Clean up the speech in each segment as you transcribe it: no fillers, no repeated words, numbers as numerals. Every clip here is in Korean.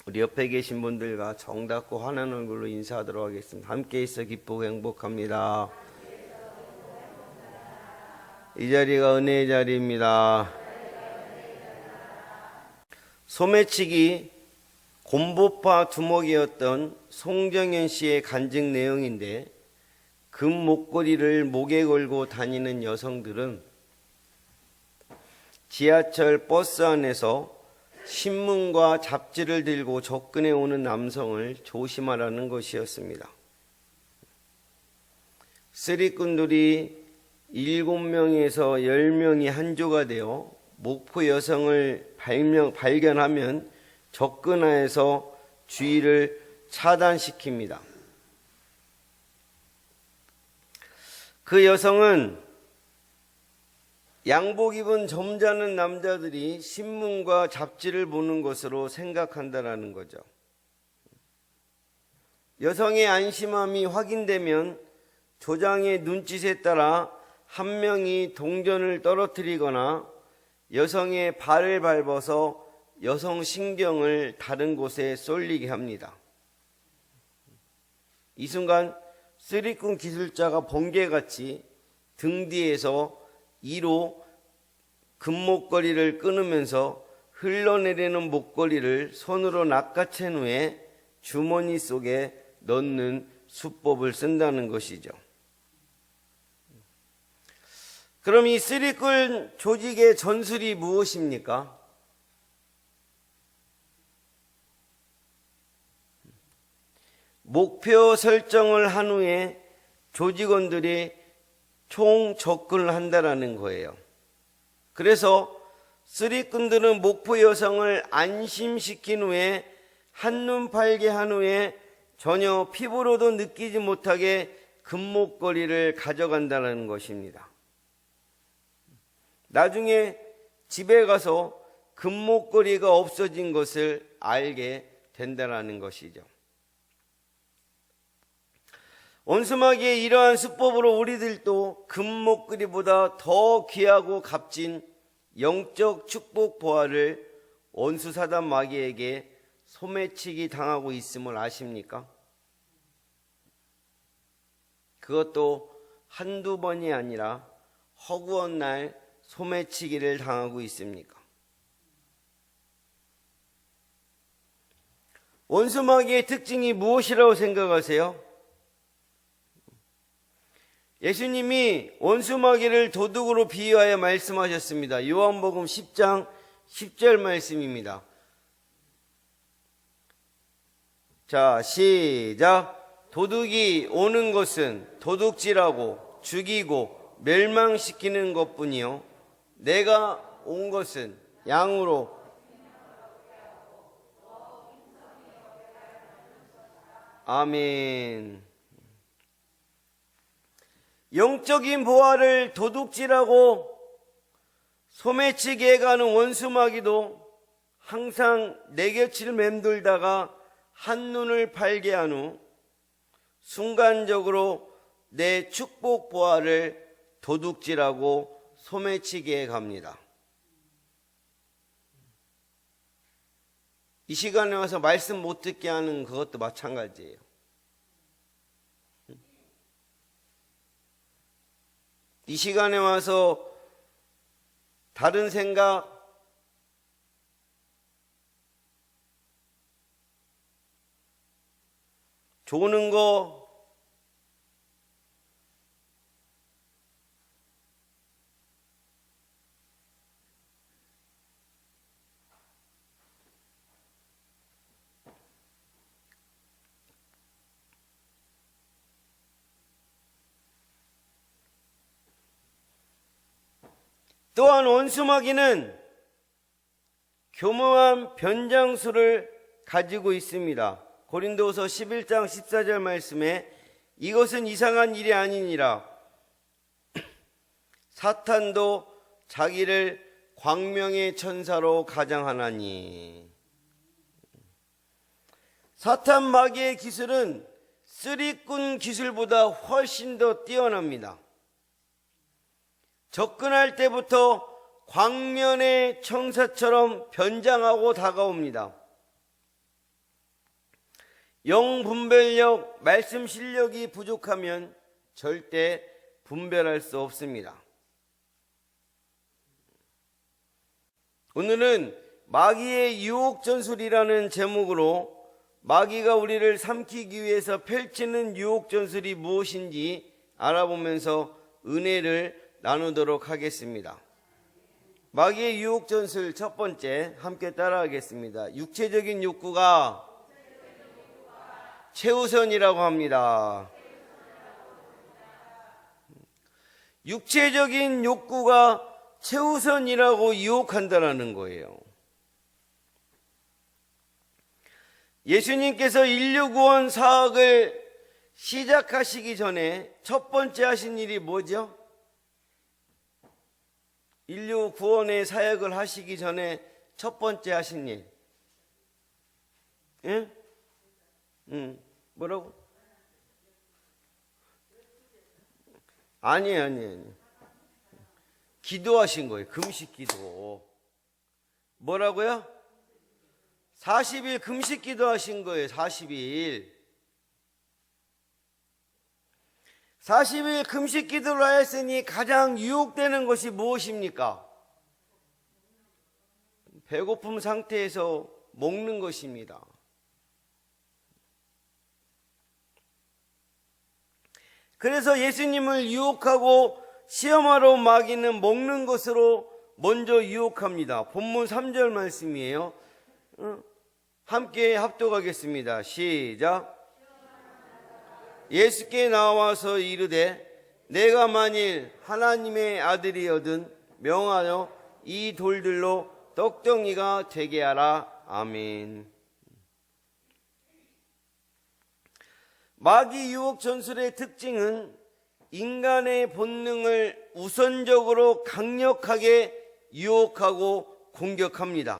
우리 옆에 계신 분들과 정답고 환한 얼굴로 인사하도록 하겠습니다. 함께 있어 기쁘고 행복합니다. 이 자리가 은혜의 자리입니다. 소매치기 곰보파 두목이었던 송정현 씨의 간증 내용인데, 금 목걸이를 목에 걸고 다니는 여성들은 지하철 버스 안에서 신문과 잡지를 들고 접근해 오는 남성을 조심하라는 것이었습니다. 쓰리꾼들이 7명에서 10명이 한조가 되어 목포 여성을 발견하면 접근하여서 주의를 차단시킵니다. 그 여성은 양복 입은 점잖은 남자들이 신문과 잡지를 보는 것으로 생각한다라는 거죠. 여성의 안심함이 확인되면 조장의 눈짓에 따라 한 명이 동전을 떨어뜨리거나 여성의 발을 밟아서 여성 신경을 다른 곳에 쏠리게 합니다. 이 순간 쓰리꾼 기술자가 번개같이 등 뒤에서 이로 금목걸이를 끊으면서 흘러내리는 목걸이를 손으로 낚아챈 후에 주머니 속에 넣는 수법을 쓴다는 것이죠. 그럼 이 쓰리꾼 조직의 전술이 무엇입니까? 목표 설정을 한 후에 조직원들이 총 접근을 한다라는 거예요. 그래서 쓰리꾼들은 목포 여성을 안심시킨 후에 한눈 팔게 한 후에 전혀 피부로도 느끼지 못하게 금목걸이를 가져간다는 것입니다. 나중에 집에 가서 금목걸이가 없어진 것을 알게 된다는 것이죠. 원수마귀의 이러한 수법으로 우리들도 금목걸이보다 더 귀하고 값진 영적 축복 보화를 원수 사단 마귀에게 소매치기 당하고 있음을 아십니까? 그것도 한두 번이 아니라 허구한 날 소매치기를 당하고 있습니까? 원수 마귀의 특징이 무엇이라고 생각하세요? 예수님이 원수 마귀를 도둑으로 비유하여 말씀하셨습니다. 요한복음 10장 10절 말씀입니다. 자, 시작. 도둑이 오는 것은 도둑질하고 죽이고 멸망시키는 것뿐이요, 내가 온 것은 양으로 아멘. 영적인 보화를 도둑질하고 소매치기 해가는 원수마귀도 항상 내 곁을 맴돌다가 한눈을 팔게 한 후 순간적으로 내 축복 보화를 도둑질하고 소매치기 해갑니다. 이 시간에 와서 말씀 못 듣게 하는 그것도 마찬가지예요. 이 시간에 와서 다른 생각, 조는 거, 또한 원수마귀는 교묘한 변장수를 가지고 있습니다. 고린도서 11장 14절 말씀에 이것은 이상한 일이 아니니라. 사탄도 자기를 광명의 천사로 가장하나니. 사탄 마귀의 기술은 쓰리꾼 기술보다 훨씬 더 뛰어납니다. 접근할 때부터 광면의 청사처럼 변장하고 다가옵니다. 영분별력, 말씀 실력이 부족하면 절대 분별할 수 없습니다. 오늘은 마귀의 유혹전술이라는 제목으로 마귀가 우리를 삼키기 위해서 펼치는 유혹전술이 무엇인지 알아보면서 은혜를 나누도록 하겠습니다. 마귀의 유혹전술 첫 번째, 함께 따라하겠습니다. 육체적인 욕구가 최우선이라고 합니다. 육체적인 욕구가 최우선이라고 유혹한다는 거예요. 예수님께서 인류 구원 사역을 시작하시기 전에 첫 번째 하신 일이 뭐죠? 인류 구원의 사역을 하시기 전에 첫 번째 하신 일. 예? 뭐라고? 아니에요. 기도하신 거예요. 금식 기도. 뭐라고요? 40일 금식 기도하신 거예요. 40일. 40일 금식 기도를 하였으니 가장 유혹되는 것이 무엇입니까? 배고픔 상태에서 먹는 것입니다. 그래서 예수님을 유혹하고 시험하러 마귀는 먹는 것으로 먼저 유혹합니다. 본문 3절 말씀이에요. 함께 합독하겠습니다. 시작. 예수께 나와서 이르되 내가 만일 하나님의 아들이거든 명하여 이 돌들로 떡덩이가 되게 하라. 아멘. 마귀 유혹 전술의 특징은 인간의 본능을 우선적으로 강력하게 유혹하고 공격합니다.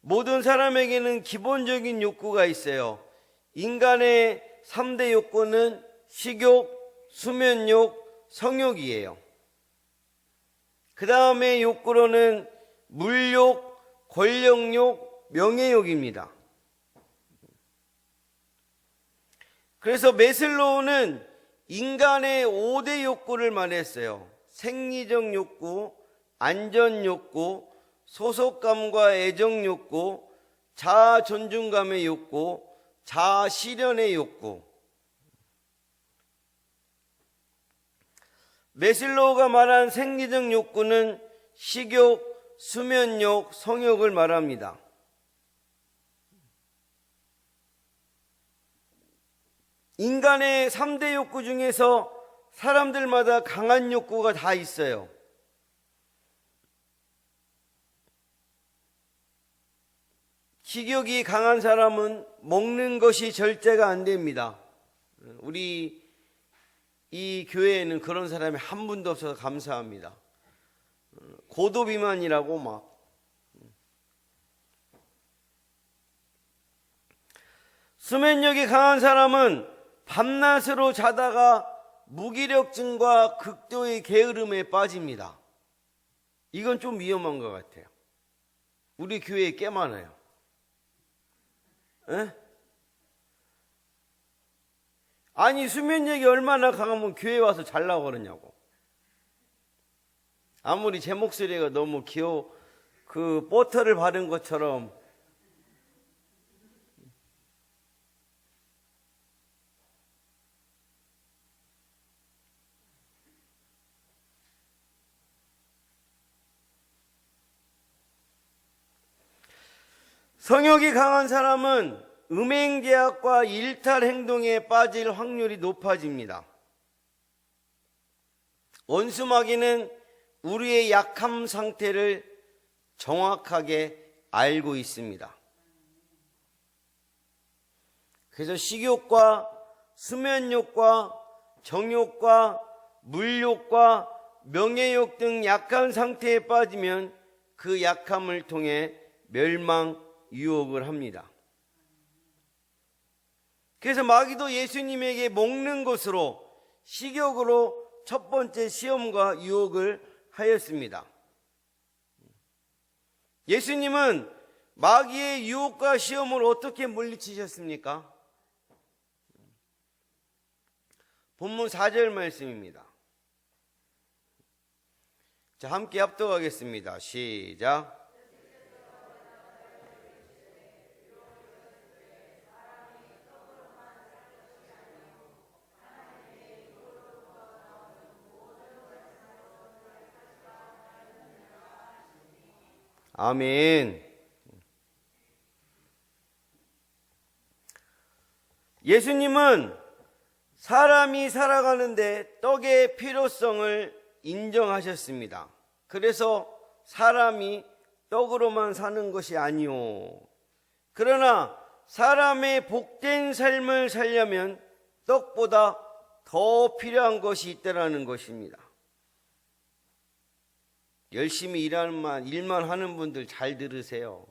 모든 사람에게는 기본적인 욕구가 있어요. 인간의 3대 욕구는 식욕, 수면욕, 성욕이에요. 그 다음에 욕구로는 물욕, 권력욕, 명예욕입니다. 그래서 메슬로우는 인간의 5대 욕구를 말했어요. 생리적 욕구, 안전 욕구, 소속감과 애정 욕구, 자아 존중감의 욕구, 자아 실현의 욕구. 메슬로우가 말한 생리적 욕구는 식욕, 수면욕, 성욕을 말합니다. 인간의 3대 욕구 중에서 사람들마다 강한 욕구가 다 있어요. 식욕이 강한 사람은 먹는 것이 절제가 안 됩니다. 우리 이 교회에는 그런 사람이 한 분도 없어서 감사합니다. 고도비만이라고 막. 수면력이 강한 사람은 밤낮으로 자다가 무기력증과 극도의 게으름에 빠집니다. 이건 좀 위험한 것 같아요. 우리 교회에 꽤 많아요. 에? 아니 수면력이 얼마나 강하면 교회 와서 자려고 그러냐고. 아무리 제 목소리가 너무 그 버터를 바른 것처럼 성욕이 강한 사람은 음행제약과 일탈 행동에 빠질 확률이 높아집니다. 원수 마귀는 우리의 약함 상태를 정확하게 알고 있습니다. 그래서 식욕과 수면욕과 정욕과 물욕과 명예욕 등 약한 상태에 빠지면 그 약함을 통해 멸망, 유혹을 합니다. 그래서 마귀도 예수님에게 먹는 것으로 식욕으로 첫 번째 시험과 유혹을 하였습니다. 예수님은 마귀의 유혹과 시험을 어떻게 물리치셨습니까? 본문 4절 말씀입니다. 자, 함께 합독하겠습니다. 시작. 아멘. 예수님은 사람이 살아가는데 떡의 필요성을 인정하셨습니다. 그래서 사람이 떡으로만 사는 것이 아니오. 그러나 사람의 복된 삶을 살려면 떡보다 더 필요한 것이 있다라는 것입니다. 열심히 일만 하는 분들 잘 들으세요.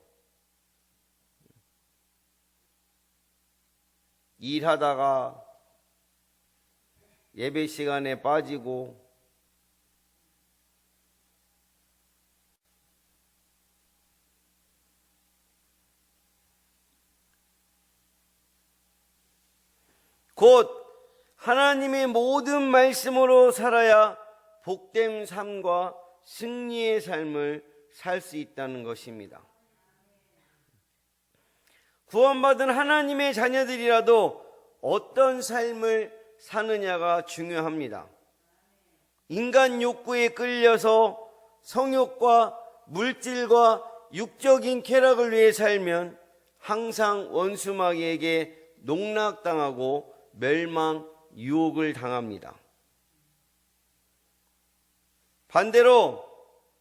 일하다가 예배 시간에 빠지고 곧 하나님의 모든 말씀으로 살아야 복된 삶과 승리의 삶을 살 수 있다는 것입니다. 구원받은 하나님의 자녀들이라도 어떤 삶을 사느냐가 중요합니다. 인간 욕구에 끌려서 성욕과 물질과 육적인 쾌락을 위해 살면 항상 원수마귀에게 농락당하고 멸망, 유혹을 당합니다. 반대로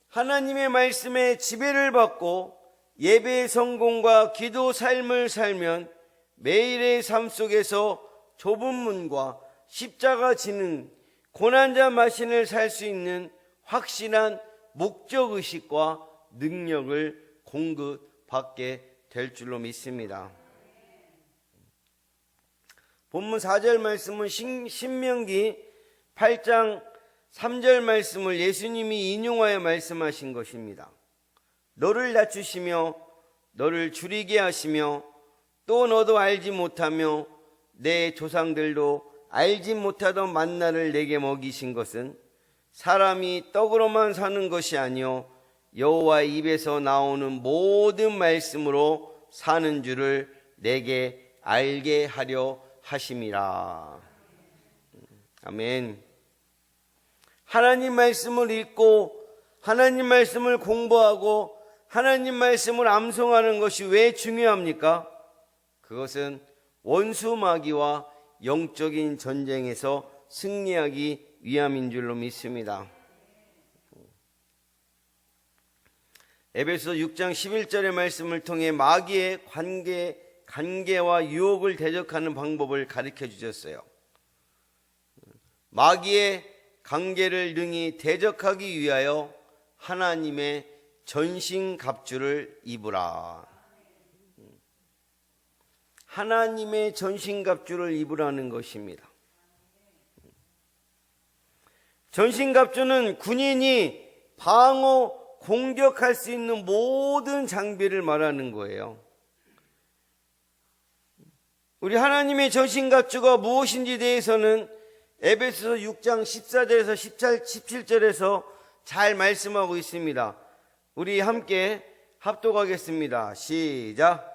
하나님의 말씀에 지배를 받고 예배의 성공과 기도 삶을 살면 매일의 삶 속에서 좁은 문과 십자가 지는 고난자 마신을 살 수 있는 확실한 목적의식과 능력을 공급받게 될 줄로 믿습니다. 본문 4절 말씀은 신명기 8장 3절 말씀을 예수님이 인용하여 말씀하신 것입니다. 너를 낮추시며 너를 줄이게 하시며 또 너도 알지 못하며 내 조상들도 알지 못하던 만나를 내게 먹이신 것은 사람이 떡으로만 사는 것이 아니요 여호와의 입에서 나오는 모든 말씀으로 사는 줄을 내게 알게 하려 하심이라. 아멘. 하나님 말씀을 읽고 하나님 말씀을 공부하고 하나님 말씀을 암송하는 것이 왜 중요합니까? 그것은 원수 마귀와 영적인 전쟁에서 승리하기 위함인 줄로 믿습니다. 에베소 6장 11절의 말씀을 통해 마귀의 관계와 유혹을 대적하는 방법을 가르쳐 주셨어요. 마귀의 관계를 능히 대적하기 위하여 하나님의 전신갑주를 입으라. 하나님의 전신갑주를 입으라는 것입니다. 전신갑주는 군인이 방어, 공격할 수 있는 모든 장비를 말하는 거예요. 우리 하나님의 전신갑주가 무엇인지 대해서는 에베소서 6장 14절에서 17절에서 잘 말씀하고 있습니다. 우리 함께 합독하겠습니다. 시작.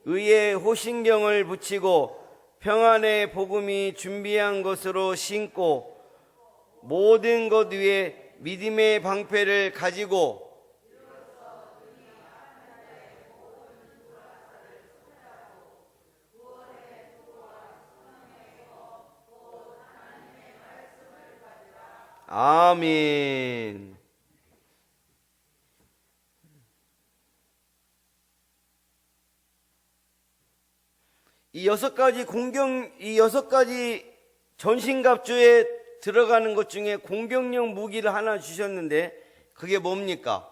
의의 호신경을 붙이고 평안의 복음이 준비한 것으로 신고 모든 것 위에 믿음의 방패를 가지고 아멘. 이 여섯 가지 전신갑주에 들어가는 것 중에 공격용 무기를 하나 주셨는데 그게 뭡니까?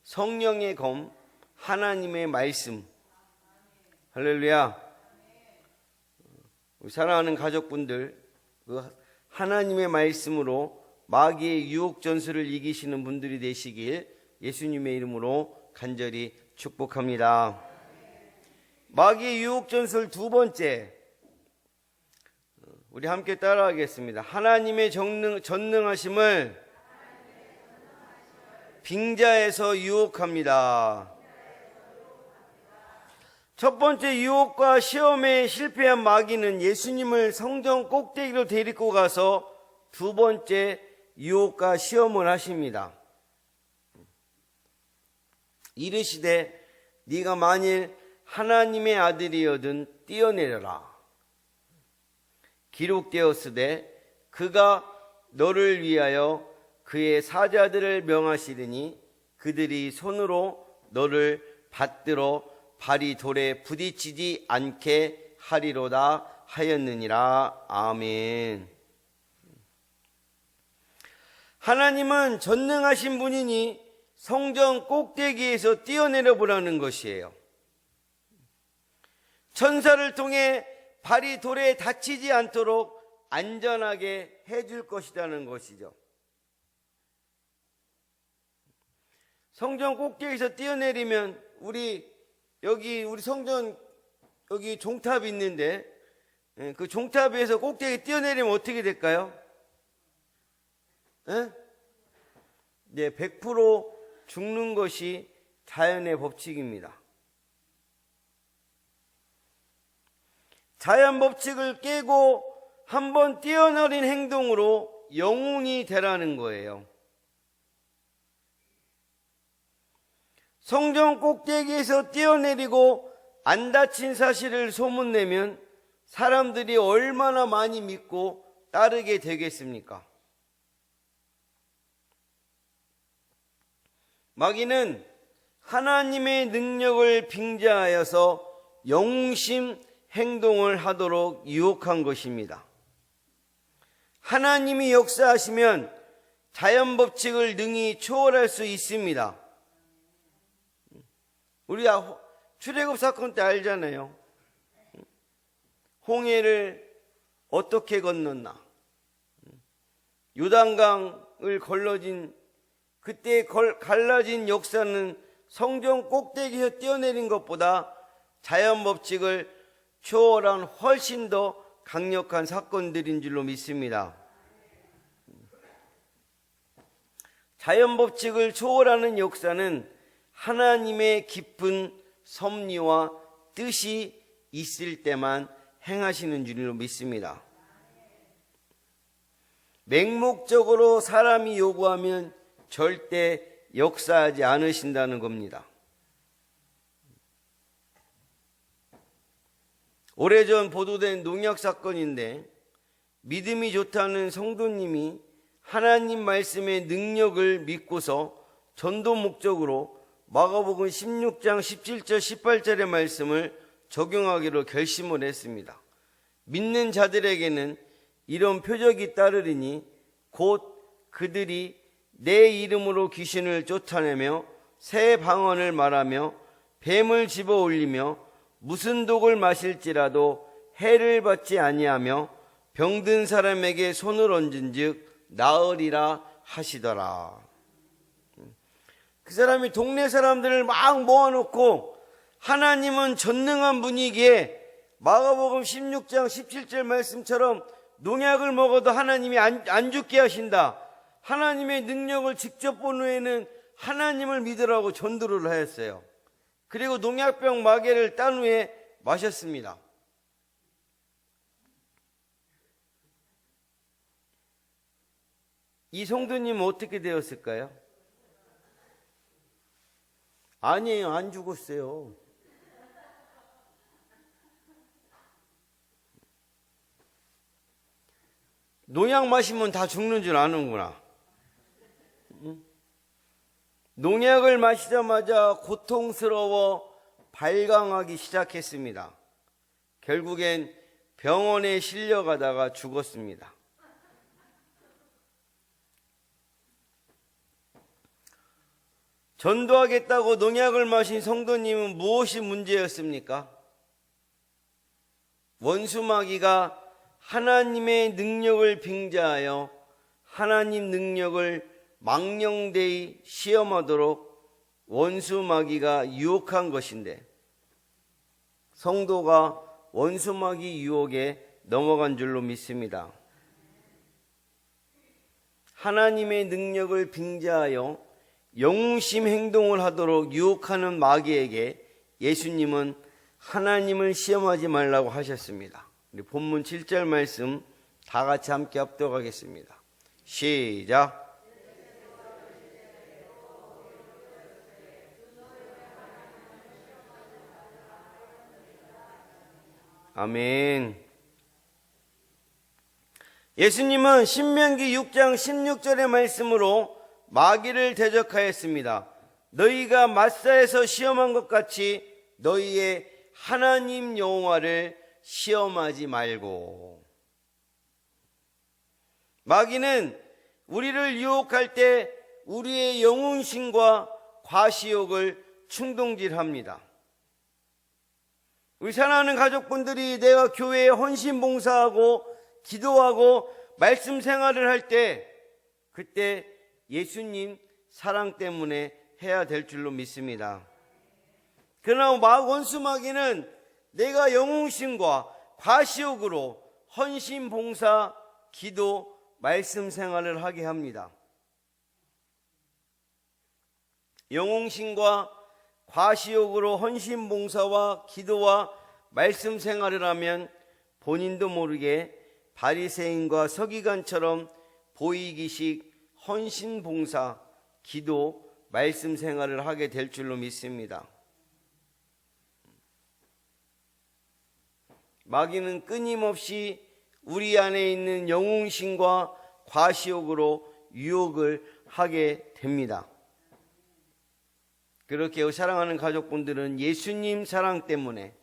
성령의 검, 하나님의 말씀. 할렐루야. 사랑하는 가족분들, 하나님의 말씀으로 마귀의 유혹 전술을 이기시는 분들이 되시길 예수님의 이름으로 간절히 축복합니다. 마귀의 유혹 전술 두 번째, 우리 함께 따라하겠습니다. 하나님의 전능하심을 빙자해서 유혹합니다. 첫 번째 유혹과 시험에 실패한 마귀는 예수님을 성전 꼭대기로 데리고 가서 두 번째 유혹과 시험을 하십니다. 이르시되 네가 만일 하나님의 아들이여든 뛰어내려라. 기록되었으되 그가 너를 위하여 그의 사자들을 명하시리니 그들이 손으로 너를 받들어 발이 돌에 부딪히지 않게 하리로다 하였느니라. 아멘. 하나님은 전능하신 분이니 성전 꼭대기에서 뛰어내려 보라는 것이에요. 천사를 통해 발이 돌에 닿히지 않도록 안전하게 해줄 것이라는 것이죠. 성전 꼭대기에서 뛰어내리면 우리 성전 여기 종탑이 있는데 그 종탑 위에서 꼭대기 뛰어내리면 어떻게 될까요? 네, 100% 죽는 것이 자연의 법칙입니다. 자연 법칙을 깨고 한번 뛰어내린 행동으로 영웅이 되라는 거예요. 성전 꼭대기에서 뛰어내리고 안 다친 사실을 소문내면 사람들이 얼마나 많이 믿고 따르게 되겠습니까? 마귀는 하나님의 능력을 빙자하여서 영웅심 행동을 하도록 유혹한 것입니다. 하나님이 역사하시면 자연 법칙을 능히 초월할 수 있습니다. 우리 출애굽 사건 때 알잖아요. 홍해를 어떻게 건넜나. 요단강을 그때 갈라진 역사는 성전 꼭대기에서 뛰어내린 것보다 자연 법칙을 초월한 훨씬 더 강력한 사건들인 줄로 믿습니다. 자연 법칙을 초월하는 역사는 하나님의 깊은 섭리와 뜻이 있을 때만 행하시는 줄로 믿습니다. 맹목적으로 사람이 요구하면 절대 역사하지 않으신다는 겁니다. 오래전 보도된 농약 사건인데 믿음이 좋다는 성도님이 하나님 말씀의 능력을 믿고서 전도 목적으로 마가복음 16장 17절 18절의 말씀을 적용하기로 결심을 했습니다. 믿는 자들에게는 이런 표적이 따르리니 곧 그들이 내 이름으로 귀신을 쫓아내며 새 방언을 말하며 뱀을 집어 올리며 무슨 독을 마실지라도 해를 받지 아니하며 병든 사람에게 손을 얹은즉 나으리라 하시더라. 그 사람이 동네 사람들을 막 모아놓고 하나님은 전능한 분이기에 마가복음 16장 17절 말씀처럼 농약을 먹어도 하나님이 안 죽게 하신다. 하나님의 능력을 직접 본 후에는 하나님을 믿으라고 전도를 하였어요. 그리고 농약병 마개를 딴 후에 마셨습니다. 이 성도님은 어떻게 되었을까요? 아니에요, 안 죽었어요. 농약 마시면 다 죽는 줄 아는구나. 농약을 마시자마자 고통스러워 발광하기 시작했습니다. 결국엔 병원에 실려가다가 죽었습니다. 전도하겠다고 농약을 마신 성도님은 무엇이 문제였습니까? 원수마귀가 하나님의 능력을 빙자하여 하나님 능력을 망령되이 시험하도록 원수마귀가 유혹한 것인데, 성도가 원수마귀 유혹에 넘어간 줄로 믿습니다. 하나님의 능력을 빙자하여 영웅심 행동을 하도록 유혹하는 마귀에게 예수님은 하나님을 시험하지 말라고 하셨습니다. 우리 본문 7절 말씀 다 같이 함께 합독하겠습니다. 시작. 아멘. 예수님은 신명기 6장 16절의 말씀으로 마귀를 대적하였습니다. 너희가 마사에서 시험한 것 같이 너희의 하나님 여호와를 시험하지 말고. 마귀는 우리를 유혹할 때 우리의 영웅심과 과시욕을 충동질합니다. 우리 사랑하는 가족분들이 내가 교회에 헌신봉사하고 기도하고 말씀 생활을 할 때, 그때 예수님 사랑 때문에 해야 될 줄로 믿습니다. 그러나 원수마귀는 내가 영웅심과 과시욕으로 헌신봉사, 기도, 말씀 생활을 하게 합니다. 영웅심과 과시욕으로 헌신봉사와 기도와 말씀 생활을 하면 본인도 모르게 바리새인과 서기관처럼 보이기식 헌신봉사, 기도, 말씀 생활을 하게 될 줄로 믿습니다. 마귀는 끊임없이 우리 안에 있는 영웅심과 과시욕으로 유혹을 하게 됩니다. 그렇게 사랑하는 가족분들은 예수님 사랑 때문에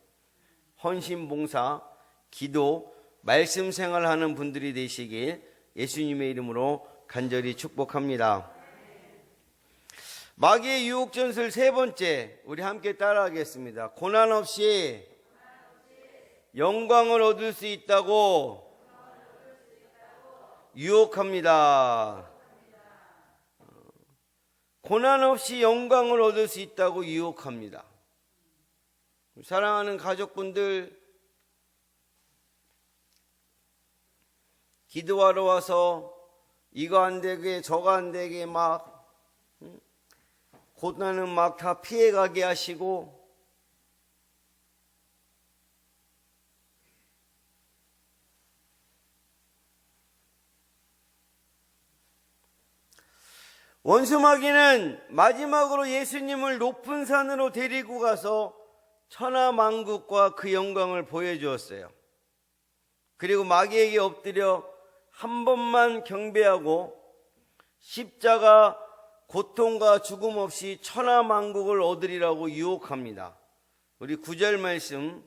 헌신봉사, 기도, 말씀 생활하는 분들이 되시길 예수님의 이름으로 간절히 축복합니다. 마귀의 유혹 전술 세 번째, 우리 함께 따라하겠습니다. 고난 없이 영광을 얻을 수 있다고 유혹합니다. 고난 없이 영광을 얻을 수 있다고 유혹합니다. 사랑하는 가족분들, 기도하러 와서 이거 안 되게 저거 안 되게 막 고난은 막 다 피해가게 하시고, 원수마귀는 마지막으로 예수님을 높은 산으로 데리고 가서 천하만국과 그 영광을 보여주었어요. 그리고 마귀에게 엎드려 한 번만 경배하고 십자가 고통과 죽음 없이 천하만국을 얻으리라고 유혹합니다. 우리 9절 말씀,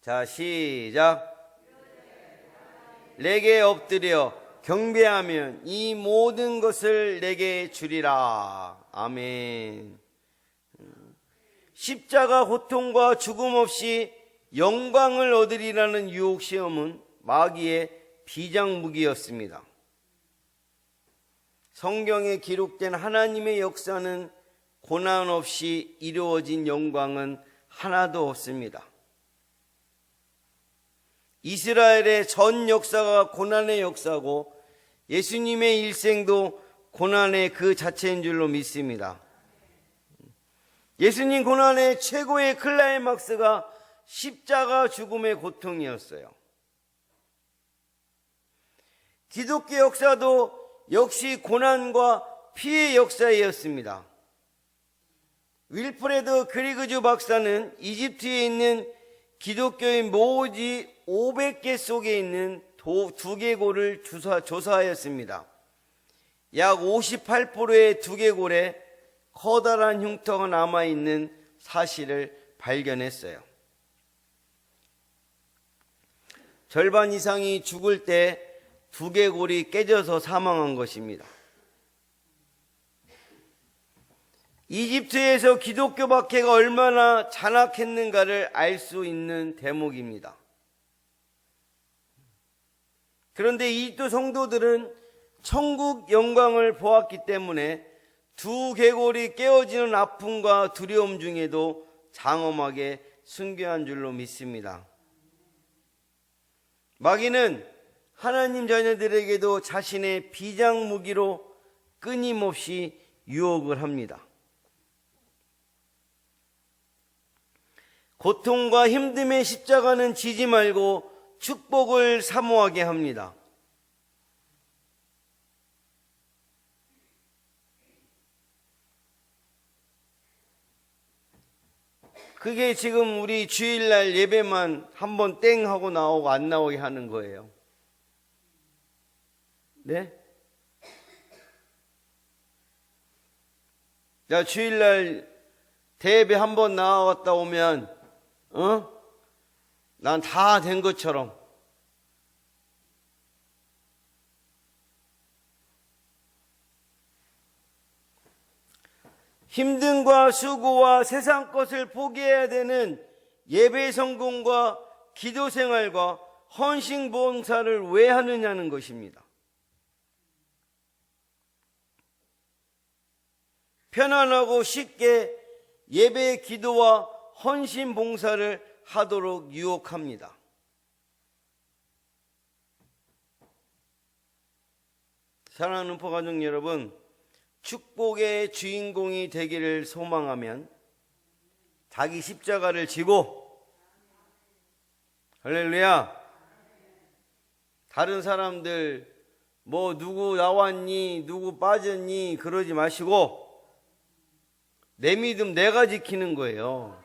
자 시작. 내게 엎드려 경배하면 이 모든 것을 내게 주리라. 아멘. 십자가 고통과 죽음 없이 영광을 얻으리라는 유혹 시험은 마귀의 비장무기였습니다. 성경에 기록된 하나님의 역사는 고난 없이 이루어진 영광은 하나도 없습니다. 이스라엘의 전 역사가 고난의 역사고 예수님의 일생도 고난의 그 자체인 줄로 믿습니다. 예수님 고난의 최고의 클라이막스가 십자가 죽음의 고통이었어요. 기독교 역사도 역시 고난과 피해 역사였습니다. 윌프레드 그리그주 박사는 이집트에 있는 기독교의 모지 500개 속에 있는 두개골을 조사하였습니다. 약 58%의 두개골에 커다란 흉터가 남아있는 사실을 발견했어요. 절반 이상이 죽을 때 두개골이 깨져서 사망한 것입니다. 이집트에서 기독교 박해가 얼마나 잔악했는가를 알 수 있는 대목입니다. 그런데 이집트 성도들은 천국 영광을 보았기 때문에 두 계골이 깨어지는 아픔과 두려움 중에도 장엄하게 순교한 줄로 믿습니다. 마귀는 하나님 자녀들에게도 자신의 비장 무기로 끊임없이 유혹을 합니다. 고통과 힘듦의 십자가는 지지 말고 축복을 사모하게 합니다. 그게 지금 우리 주일날 예배만 한번 땡 하고 나오고 안 나오게 하는 거예요. 네? 자, 주일날 대예배 한번 나왔다 오면 난 다 된 것처럼 힘듦과 수고와 세상 것을 포기해야 되는 예배 성공과 기도 생활과 헌신 봉사를 왜 하느냐는 것입니다. 편안하고 쉽게 예배 기도와 헌신 봉사를 하도록 유혹합니다. 사랑하는 포가족 여러분, 축복의 주인공이 되기를 소망하면 자기 십자가를 지고, 할렐루야, 다른 사람들 뭐 누구 나왔니 누구 빠졌니 그러지 마시고 내 믿음 내가 지키는 거예요.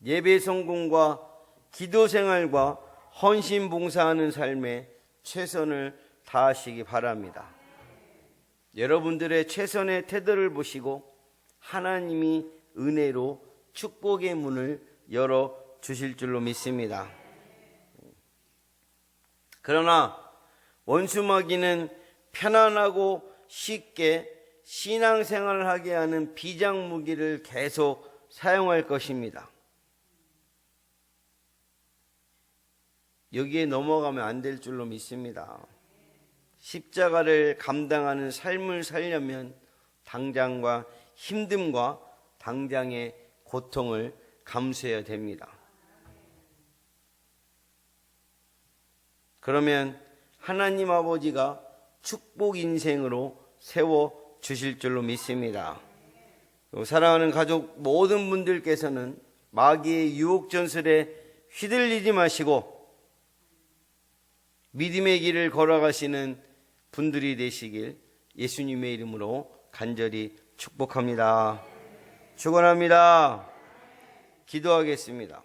예배 성공과 기도 생활과 헌신 봉사하는 삶에 최선을 다하시기 바랍니다. 여러분들의 최선의 태도를 보시고 하나님이 은혜로 축복의 문을 열어 주실 줄로 믿습니다. 그러나 원수마귀는 편안하고 쉽게 신앙생활을 하게 하는 비장무기를 계속 사용할 것입니다. 여기에 넘어가면 안 될 줄로 믿습니다. 십자가를 감당하는 삶을 살려면 당장과 힘듦과 당장의 고통을 감수해야 됩니다. 그러면 하나님 아버지가 축복 인생으로 세워 주실 줄로 믿습니다. 사랑하는 가족 모든 분들께서는 마귀의 유혹 전설에 휘둘리지 마시고 믿음의 길을 걸어가시는 분들이 되시길 예수님의 이름으로 간절히 축복합니다. 축원합니다. 기도하겠습니다.